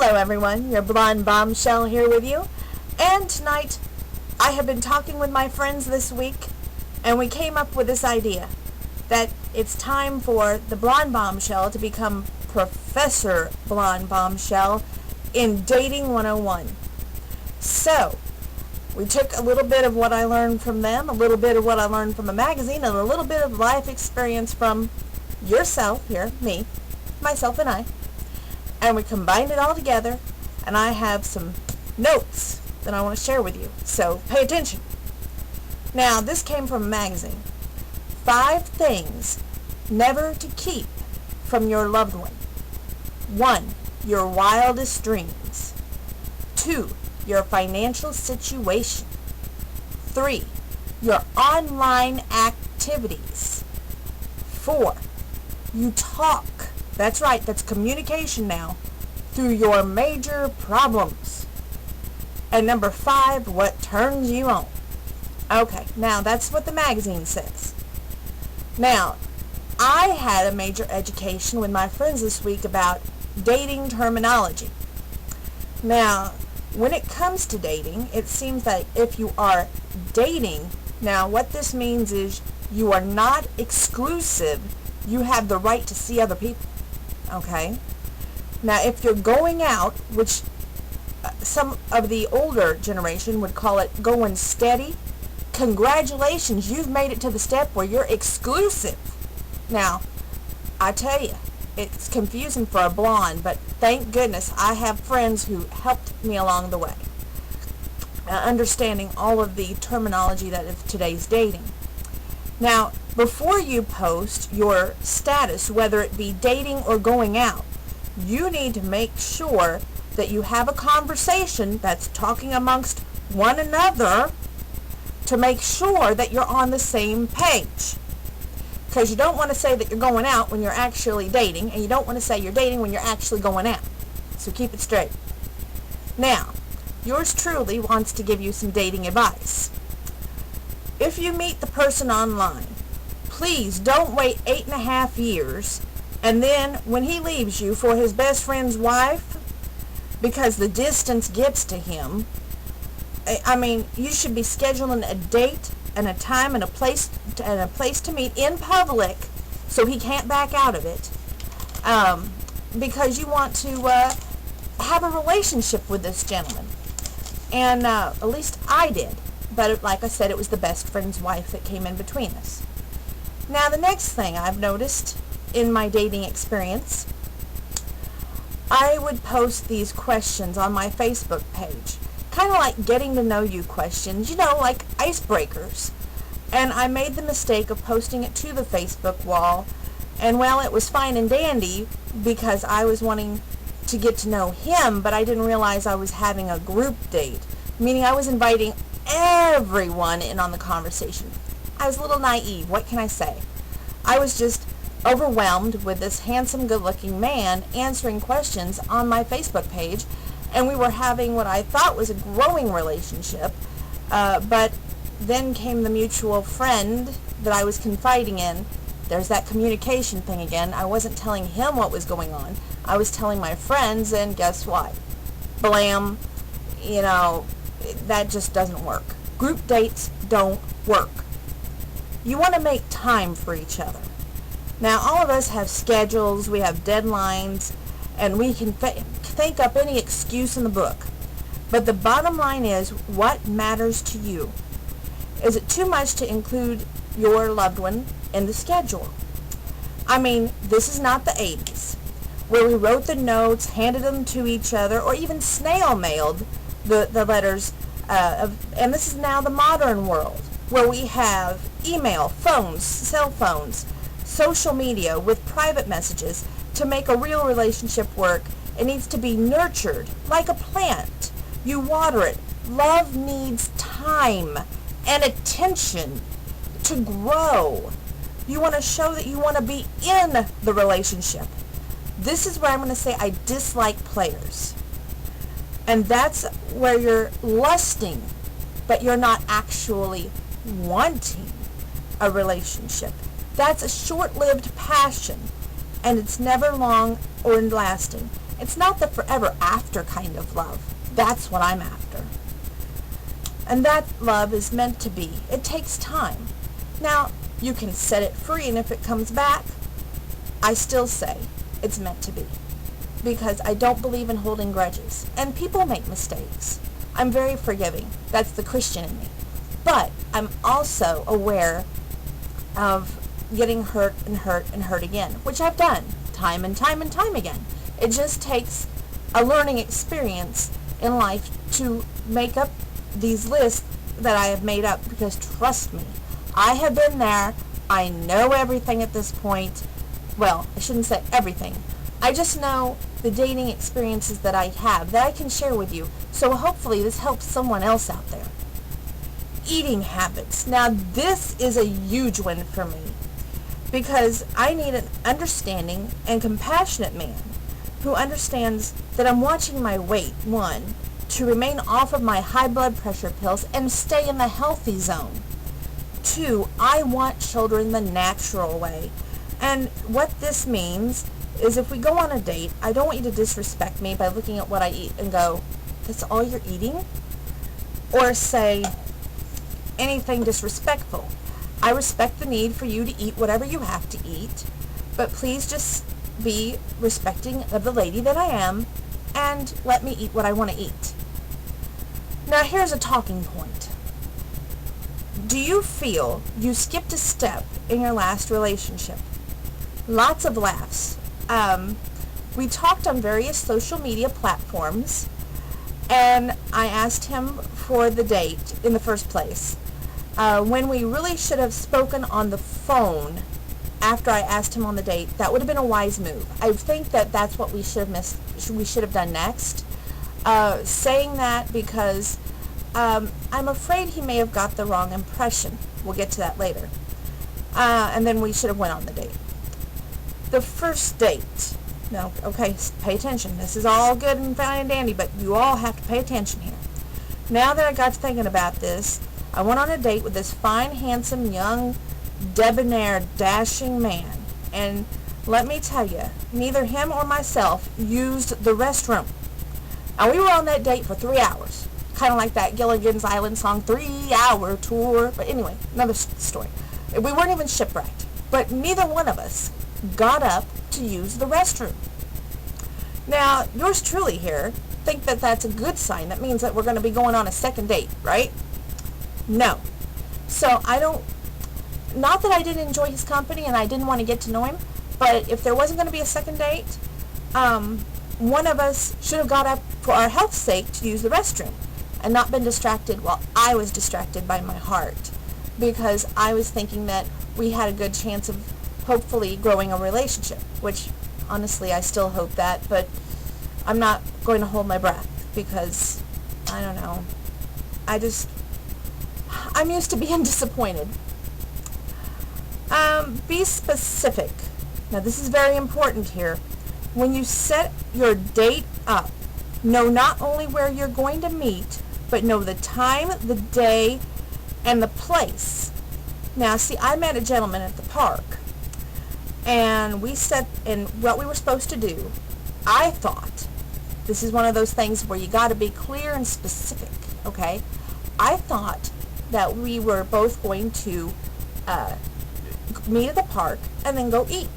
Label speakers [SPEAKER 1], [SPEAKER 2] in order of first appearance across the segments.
[SPEAKER 1] Hello everyone, your blonde bombshell here with you. And tonight, I have been talking with my friends this week, and we came up with this idea that it's time for the blonde bombshell to become Professor Blonde Bombshell in Dating 101. So, we took a little bit of what I learned from them, a little bit of what I learned from a magazine, and a little bit of life experience from yourself here, me, myself and I. And we combined it all together, and I have some notes that I want to share with you. So pay attention. Now, this came from a magazine. 5 things never to keep from your loved one. 1. Your wildest dreams. 2. Your financial situation. 3. Your online activities. 4. You talk. That's right, that's communication now, through your major problems. And number 5, what turns you on. Okay, now that's what the magazine says. Now, I had a major education with my friends this week about dating terminology. Now, when it comes to dating, it seems that if you are dating, now what this means is you are not exclusive. You have the right to see other people. Okay? Now, if you're going out, which some of the older generation would call it going steady, congratulations, you've made it to the step where you're exclusive. Now, I tell you, it's confusing for a blonde, but thank goodness I have friends who helped me along the way, understanding all of the terminology that is today's dating. Now, before you post your status, whether it be dating or going out, you need to make sure that you have a conversation that's talking amongst one another to make sure that you're on the same page. Because you don't want to say that you're going out when you're actually dating, and you don't want to say you're dating when you're actually going out. So keep it straight. Now, yours truly wants to give you some dating advice. If you meet the person online, please don't wait 8.5 years and then when he leaves you for his best friend's wife, because the distance gets to him. I mean, you should be scheduling a date and a time and a place to meet in public so he can't back out of it, because you want to have a relationship with this gentleman. And at least I did. But like I said, it was the best friend's wife that came in between us. Now, the next thing I've noticed in my dating experience, I would post these questions on my Facebook page. Kind of like getting to know you questions, you know, like icebreakers. And I made the mistake of posting it to the Facebook wall. And well, it was fine and dandy because I was wanting to get to know him, but I didn't realize I was having a group date. Meaning I was inviting everyone in on the conversation. I was a little naive, what can I say? I was just overwhelmed with this handsome, good-looking man answering questions on my Facebook page, and we were having what I thought was a growing relationship, but then came the mutual friend that I was confiding in. There's that communication thing again. I wasn't telling him what was going on. I was telling my friends, and guess what? Blam, you know, that just doesn't work. Group dates don't work. You want to make time for each other. Now, all of us have schedules, we have deadlines, and we can think up any excuse in the book. But the bottom line is, what matters to you? Is it too much to include your loved one in the schedule? I mean, this is not the 80s, where we wrote the notes, handed them to each other, or even snail mailed the letters, and this is now the modern world, where we have email, phones, cell phones, social media with private messages. To make a real relationship work, it needs to be nurtured like a plant. You water it. Love needs time and attention to grow. You want to show that you want to be in the relationship. This is where I'm going to say I dislike players. And that's where you're lusting, but you're not actually wanting a relationship. That's a short-lived passion, and it's never long or lasting. It's not the forever after kind of love. That's what I'm after. And that love is meant to be. It takes time. Now, you can set it free, and if it comes back, I still say it's meant to be. Because I don't believe in holding grudges. And people make mistakes. I'm very forgiving. That's the Christian in me. But I'm also aware of getting hurt and hurt and hurt again, which I've done time and time and time again. It just takes a learning experience in life to make up these lists that I have made up, because trust me, I have been there. I know everything at this point. Well, I shouldn't say everything. I just know the dating experiences that I have that I can share with you. So hopefully this helps someone else out there. Eating habits. Now this is a huge one for me, because I need an understanding and compassionate man who understands that I'm watching my weight, one, to remain off of my high blood pressure pills and stay in the healthy zone. Two, I want children the natural way. And what this means is if we go on a date, I don't want you to disrespect me by looking at what I eat and go, that's all you're eating? Or say anything disrespectful. I respect the need for you to eat whatever you have to eat, but please just be respecting of the lady that I am and let me eat what I want to eat. Now here's a talking point. Do you feel you skipped a step in your last relationship? Lots of laughs. We talked on various social media platforms, and I asked him for the date in the first place. When we really should have spoken on the phone after I asked him on the date, that would have been a wise move. I think that that's what we should have done next. Saying that because I'm afraid he may have got the wrong impression. We'll get to that later. And then we should have went on the date. The first date. Now, okay, pay attention. This is all good and fine and dandy, but you all have to pay attention here. Now that I got to thinking about this, I went on a date with this fine, handsome, young, debonair, dashing man. And let me tell you, neither him or myself used the restroom. Now, we were on that date for 3 hours. Kind of like that Gilligan's Island song, 3-hour tour. But anyway, another story. We weren't even shipwrecked. But neither one of us got up to use the restroom. Now, yours truly here think that that's a good sign. That means that we're going to be going on a second date, right? No. So not that I didn't enjoy his company and I didn't want to get to know him, but if there wasn't going to be a second date, one of us should have got up for our health's sake to use the restroom and not been distracted while I was distracted by my heart, because I was thinking that we had a good chance of hopefully growing a relationship, which honestly I still hope that, but I'm not going to hold my breath because I don't know. I'm used to being disappointed. Be specific. Now this is very important here. When you set your date up, know not only where you're going to meet, but know the time, the day, and the place. Now see, I met a gentleman at the park, and we set in what we were supposed to do. I thought, this is one of those things where you got to be clear and specific, okay? I thought that we were both going to meet at the park and then go eat.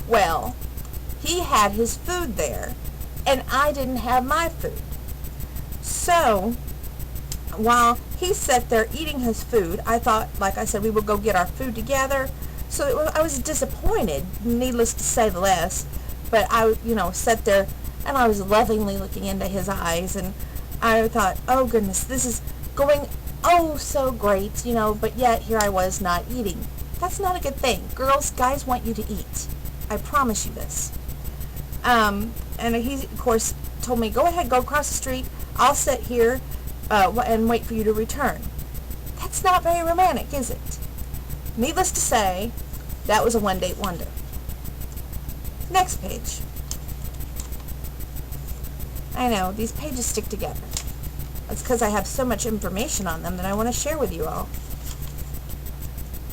[SPEAKER 1] Well, he had his food there, and I didn't have my food. So, while he sat there eating his food, I thought, like I said, we would go get our food together. So I was disappointed, needless to say the less. But I, sat there, and I was lovingly looking into his eyes, and I thought, oh goodness, this is going oh so great, but yet here I was not eating. That's not a good thing. Guys want you to eat. I promise you this. And he, of course, told me, go ahead, go across the street. I'll sit here and wait for you to return. That's not very romantic, is it? Needless to say, that was a one-date wonder. Next page. I know, these pages stick together. That's because I have so much information on them that I want to share with you all.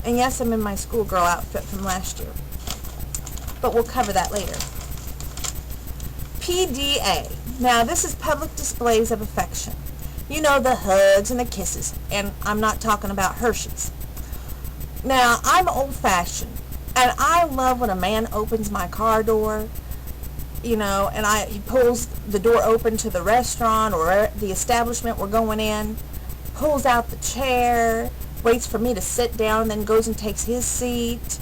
[SPEAKER 1] And yes, I'm in my schoolgirl outfit from last year. But we'll cover that later. PDA. Now, this is public displays of affection. You know, the hugs and the kisses, and I'm not talking about Hershey's. Now, I'm old-fashioned, and I love when a man opens my car door, you know, and he pulls the door open to the restaurant or the establishment we're going in, pulls out the chair, waits for me to sit down, then goes and takes his seat,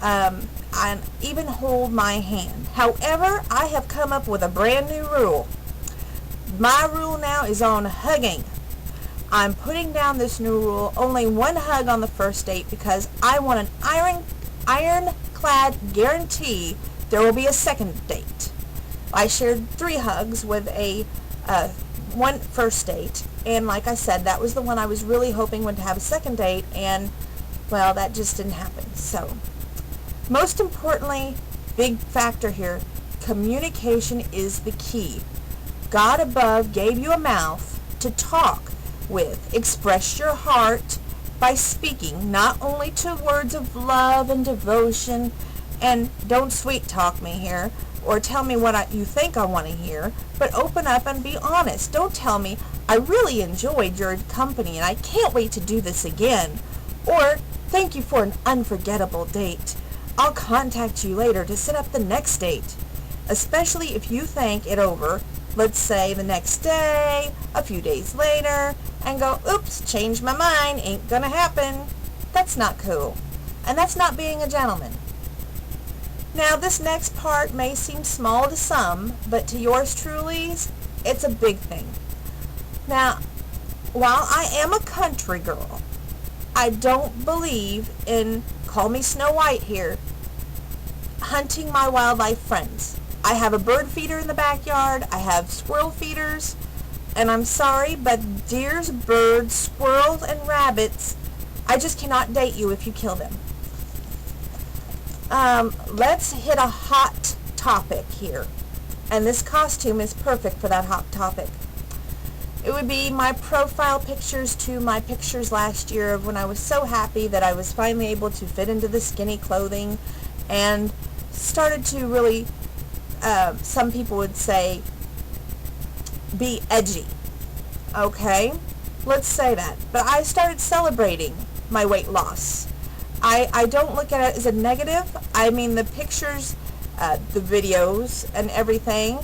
[SPEAKER 1] and even hold my hand. However, I have come up with a brand new rule. My rule now is on hugging. I'm putting down this new rule, only one hug on the first date, because I want an ironclad guarantee there will be a second date. I shared 3 hugs with one first date, and like I said, that was the one I was really hoping would have a second date, and well, that just didn't happen. So, most importantly, big factor here, communication is the key. God above gave you a mouth to talk with. Express your heart by speaking, not only to words of love and devotion, and don't sweet talk me here, or tell me what you think I want to hear, but open up and be honest. Don't tell me, I really enjoyed your company and I can't wait to do this again, or thank you for an unforgettable date. I'll contact you later to set up the next date. Especially if you think it over, let's say the next day, a few days later, and go, oops, changed my mind, ain't gonna happen. That's not cool. And that's not being a gentleman. Now, this next part may seem small to some, but to yours truly's, it's a big thing. Now, while I am a country girl, I don't believe in, call me Snow White here, hunting my wildlife friends. I have a bird feeder in the backyard, I have squirrel feeders, and I'm sorry, but deers, birds, squirrels, and rabbits, I just cannot date you if you kill them. Let's hit a hot topic here, and this costume is perfect for that hot topic. It would be my profile pictures to my pictures last year of when I was so happy that I was finally able to fit into the skinny clothing and started to really, some people would say, be edgy. Okay? Let's say that. But I started celebrating my weight loss. I don't look at it as a negative. I mean, the pictures, the videos, and everything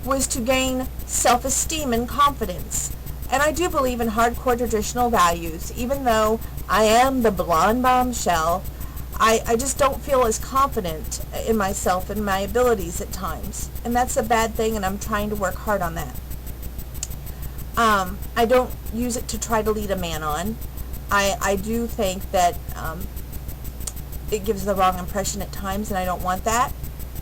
[SPEAKER 1] was to gain self-esteem and confidence. And I do believe in hardcore traditional values. Even though I am the blonde bombshell, I just don't feel as confident in myself and my abilities at times. And that's a bad thing, and I'm trying to work hard on that. I don't use it to try to lead a man on. I do think that it gives the wrong impression at times, and I don't want that,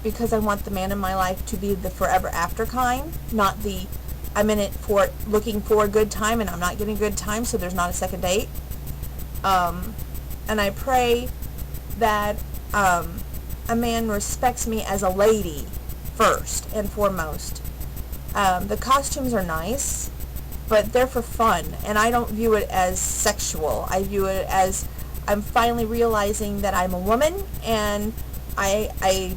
[SPEAKER 1] because I want the man in my life to be the forever after kind, not the I'm in it for looking for a good time and I'm not getting a good time, so there's not a second date. And I pray that a man respects me as a lady first and foremost. The costumes are nice, but they're for fun, and I don't view it as sexual. I view it as I'm finally realizing that I'm a woman, and I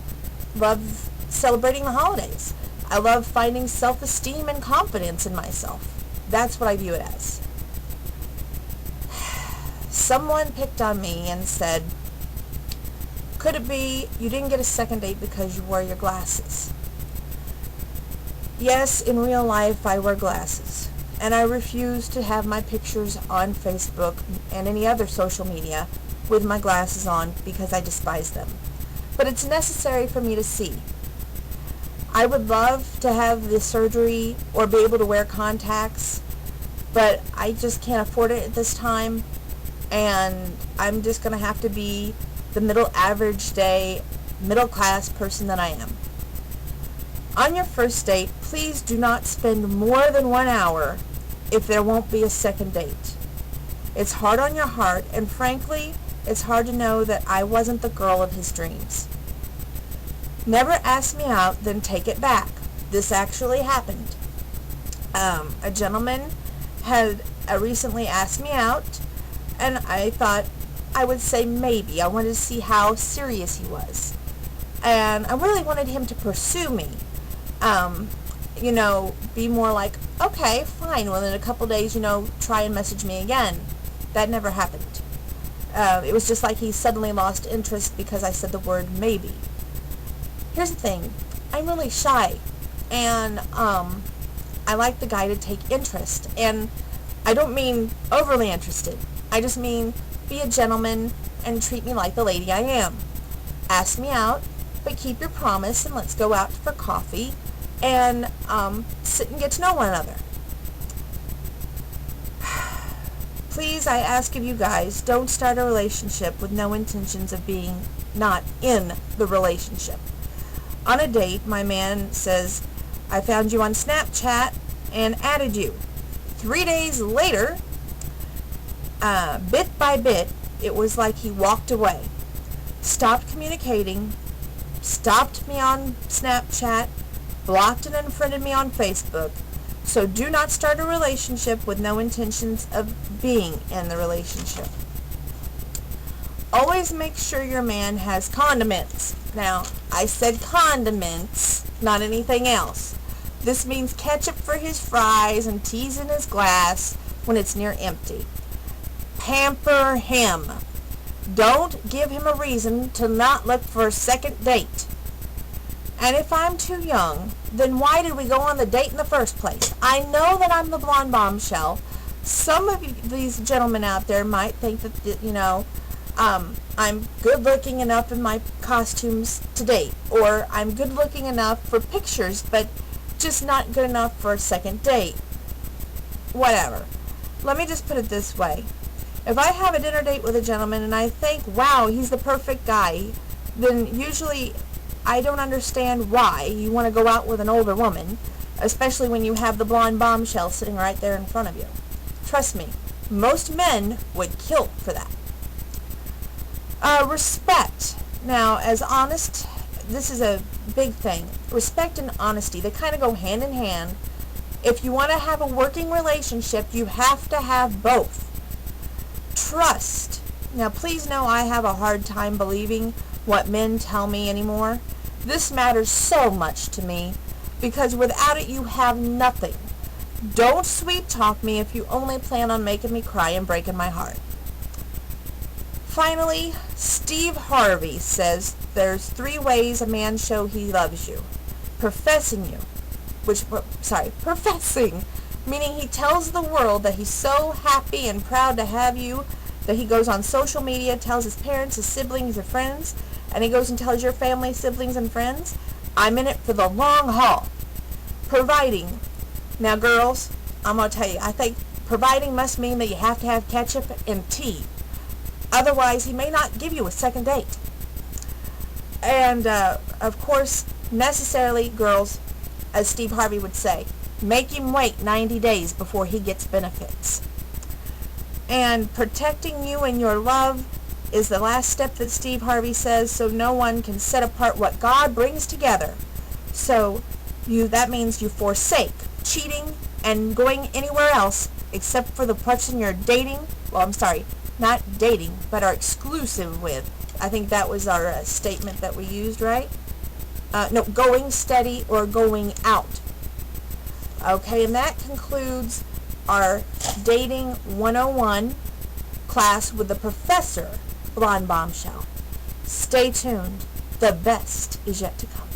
[SPEAKER 1] love celebrating the holidays. I love finding self-esteem and confidence in myself. That's what I view it as. Someone picked on me and said, could it be you didn't get a second date because you wore your glasses? Yes, in real life I wear glasses, and I refuse to have my pictures on Facebook and any other social media with my glasses on because I despise them. But it's necessary for me to see. I would love to have the surgery or be able to wear contacts, but I just can't afford it at this time, and I'm just going to have to be the middle class person that I am. On your first date, please do not spend more than 1 hour if there won't be a second date. It's hard on your heart, and frankly, it's hard to know that I wasn't the girl of his dreams. Never ask me out, then take it back. This actually happened. A gentleman had recently asked me out, and I thought I would say maybe. I wanted to see how serious he was. And I really wanted him to pursue me. Be more like, okay, fine, well, in a couple days, try and message me again. That never happened. It was just like he suddenly lost interest because I said the word maybe. Here's the thing. I'm really shy, and I like the guy to take interest, and I don't mean overly interested. I just mean be a gentleman and treat me like the lady I am. Ask me out, but keep your promise, and let's go out for coffee and sit and get to know one another. Please, I ask of you guys, don't start a relationship with no intentions of being not in the relationship. On a date, my man says, I found you on Snapchat and added you. 3 days later, bit by bit, it was like he walked away. Stopped communicating, stopped me on Snapchat, blocked and unfriended me on Facebook. So do not start a relationship with no intentions of being in the relationship. Always make sure your man has condiments. Now, I said condiments, not anything else. This means ketchup for his fries and teas in his glass when it's near empty. Pamper him. Don't give him a reason to not look for a second date. And if I'm too young, then why did we go on the date in the first place? I know that I'm the blonde bombshell. Some of these gentlemen out there might think that, I'm good looking enough in my costumes to date, or I'm good looking enough for pictures, but just not good enough for a second date. Whatever. Let me just put it this way. If I have a dinner date with a gentleman and I think, wow, he's the perfect guy, then usually I don't understand why you want to go out with an older woman, especially when you have the blonde bombshell sitting right there in front of you. Trust me, most men would kill for that. Respect. Now, as honest, this is a big thing. Respect and honesty, they kind of go hand in hand. If you want to have a working relationship, you have to have both. Trust. Now, please know I have a hard time believing what men tell me anymore. This matters so much to me because without it, you have nothing. Don't sweet talk me if you only plan on making me cry and breaking my heart. Finally, Steve Harvey says there's 3 ways a man show he loves you. Professing, meaning he tells the world that he's so happy and proud to have you that he goes on social media, tells his parents, his siblings, his friends, and he goes and tells your family, siblings, and friends, I'm in it for the long haul. Providing. Now, girls, I'm going to tell you, I think providing must mean that you have to have ketchup and tea. Otherwise, he may not give you a second date. And, of course, necessarily, girls, as Steve Harvey would say, make him wait 90 days before he gets benefits. And protecting you and your love is the last step that Steve Harvey says, so no one can set apart what God brings together. So that means you forsake cheating and going anywhere else except for the person you're dating. Well, I'm sorry, not dating, but are exclusive with. I think that was our statement that we used, right? No, going steady or going out. Okay, and that concludes our Dating 101 class with the Professor Blonde Bombshell. Stay tuned. The best is yet to come.